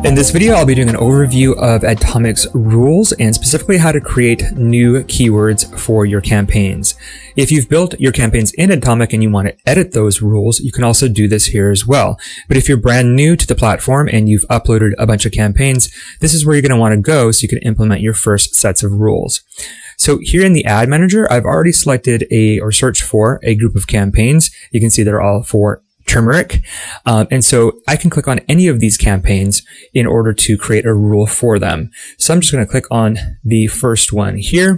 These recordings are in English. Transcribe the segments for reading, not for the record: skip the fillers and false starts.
In this video, I'll be doing an overview of Adtomic's rules and specifically how to create new keywords for your campaigns. If you've built your campaigns in Adtomic and you want to edit those rules, you can also do this here as well. But if you're brand new to the platform and you've uploaded a bunch of campaigns, this is where you're going to want to go so you can implement your first sets of rules. So here in the Ad Manager, I've already selected or searched for a group of campaigns. You can see they're all for turmeric. And so I can click on any of these campaigns in order to create a rule for them. So I'm just going to click on the first one here.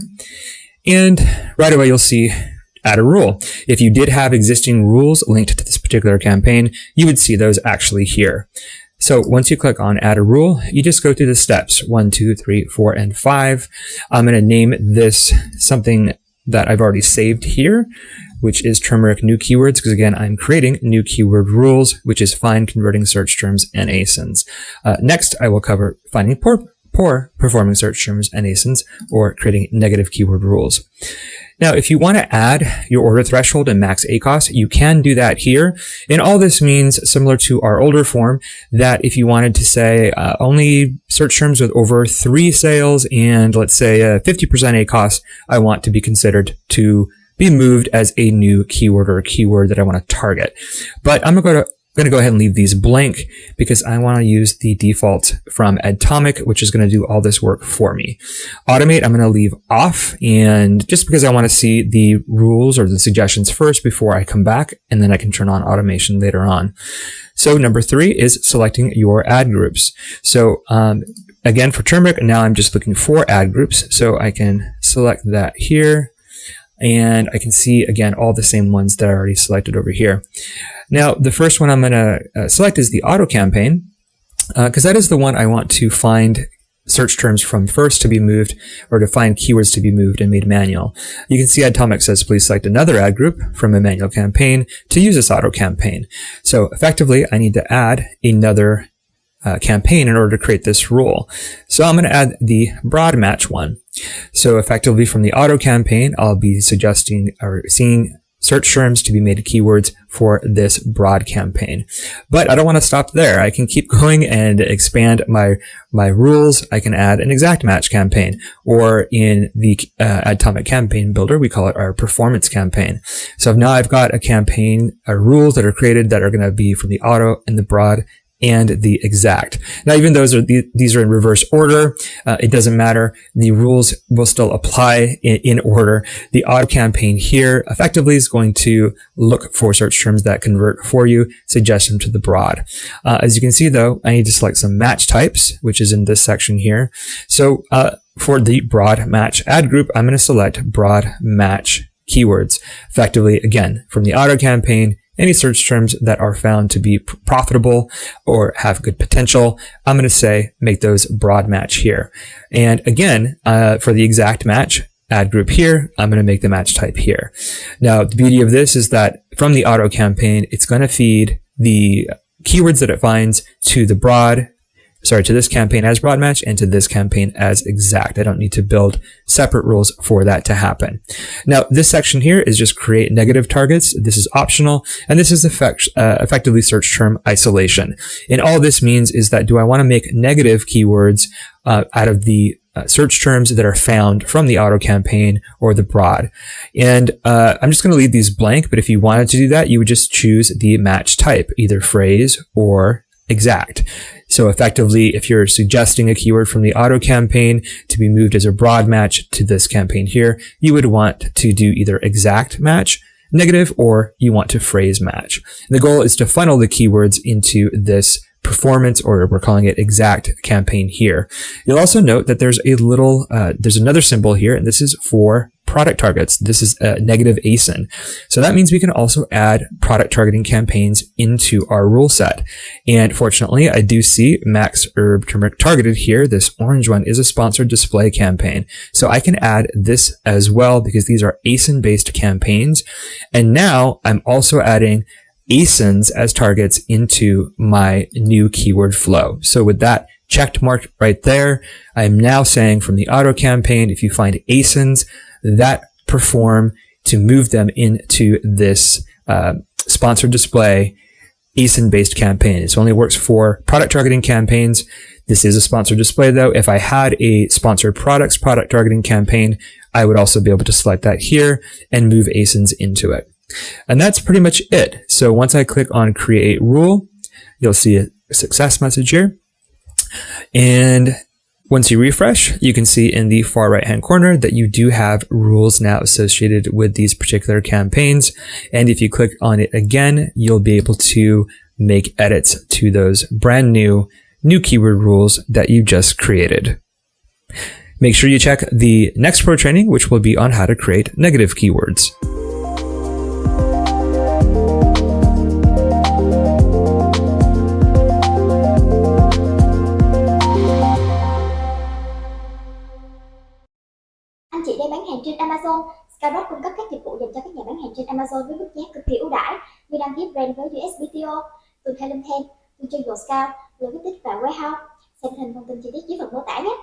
And right away, you'll see add a rule. If you did have existing rules linked to this particular campaign, you would see those actually here. So once you click on add a rule, you just go through the steps 1, 2, 3, 4, and 5. I'm going to name this something that I've already saved here, which is turmeric new keywords, because again, I'm creating new keyword rules, which is find, converting search terms, and ASINs. Next, I will cover finding poor performing search terms and ASINs, or creating negative keyword rules. Now, if you want to add your order threshold and max ACOS, you can do that here. And all this means, similar to our older form, that if you wanted to say only search terms with over 3 sales and let's say 50% ACOS, I want to be considered to be moved as a new keyword or a keyword that I want to target. But I'm going to go ahead and leave these blank because I want to use the default from Adtomic, which is going to do all this work for me. Automate, I'm going to leave off, and just because I want to see the rules or the suggestions first before I come back, and then I can turn on automation later on. So number 3 is selecting your ad groups. So again, for turmeric, now I'm just looking for ad groups. So I can select that here. And I can see, again, all the same ones that I already selected over here. Now, the first one I'm going to select is the auto campaign, because that is the one I want to find search terms from first to be moved, or to find keywords to be moved and made manual. You can see Adtomic says, please select another ad group from a manual campaign to use this auto campaign. So effectively, I need to add another campaign in order to create this rule. So I'm going to add the broad match one. So effectively from the auto campaign, I'll be suggesting or seeing search terms to be made keywords for this broad campaign. But I don't want to stop there. I can keep going and expand my rules. I can add an exact match campaign, or in the Adtomic campaign builder, we call it our performance campaign. So now I've got a campaign, rules that are created that are going to be from the auto and the broad and the exact. Now, even though these are in reverse order, it doesn't matter. The rules will still apply in order. The auto campaign here effectively is going to look for search terms that convert for you, suggest them to the broad. As you can see, though, I need to select some match types, which is in this section here. So for the broad match ad group, I'm going to select broad match keywords. Effectively, again, from the auto campaign, any search terms that are found to be profitable or have good potential, I'm going to say make those broad match here. And again, for the exact match ad group here, I'm going to make the match type here. Now, the beauty of this is that from the auto campaign, it's going to feed the keywords that it finds to this campaign as broad match and to this campaign as exact. I don't need to build separate rules for that to happen. Now, this section here is just create negative targets. This is optional, and this is effectively search term isolation. And all this means is that do I want to make negative keywords out of the search terms that are found from the auto campaign or the broad. And I'm just going to leave these blank, but if you wanted to do that, you would just choose the match type, either phrase or exact. So effectively, if you're suggesting a keyword from the auto campaign to be moved as a broad match to this campaign here, you would want to do either exact match, negative, or you want to phrase match. And the goal is to funnel the keywords into this performance, or we're calling it exact campaign here. You'll also note that there's there's another symbol here, and this is for product targets. This is a negative ASIN. So that means we can also add product targeting campaigns into our rule set. And fortunately, I do see Max Herb Turmeric targeted here. This orange one is a sponsored display campaign. So I can add this as well because these are ASIN based campaigns. And now I'm also adding ASINs as targets into my new keyword flow. So with that checked mark right there, I'm now saying from the auto campaign, if you find ASINs that perform, to move them into this sponsored display ASIN-based campaign. This only works for product targeting campaigns. This is a sponsored display though. If I had a sponsored products product targeting campaign, I would also be able to select that here and move ASINs into it. And that's pretty much it. So once I click on create rule, you'll see a success message here. And once you refresh, you can see in the far right hand corner that you do have rules now associated with these particular campaigns. And if you click on it again, you'll be able to make edits to those brand new keyword rules that you just created. Make sure you check the next pro training, which will be on how to create negative keywords. Anh chị đang bán hàng trên Amazon. Skyrock cung cấp các dịch vụ dành cho các nhà bán hàng trên Amazon với mức giá cực kỳ ưu đãi như đăng ký brand với USBTO, từ HELIUM10, từ Trên Scout, logistics và warehouse. Xem thêm thông tin chi tiết dưới phần mô tả nhé.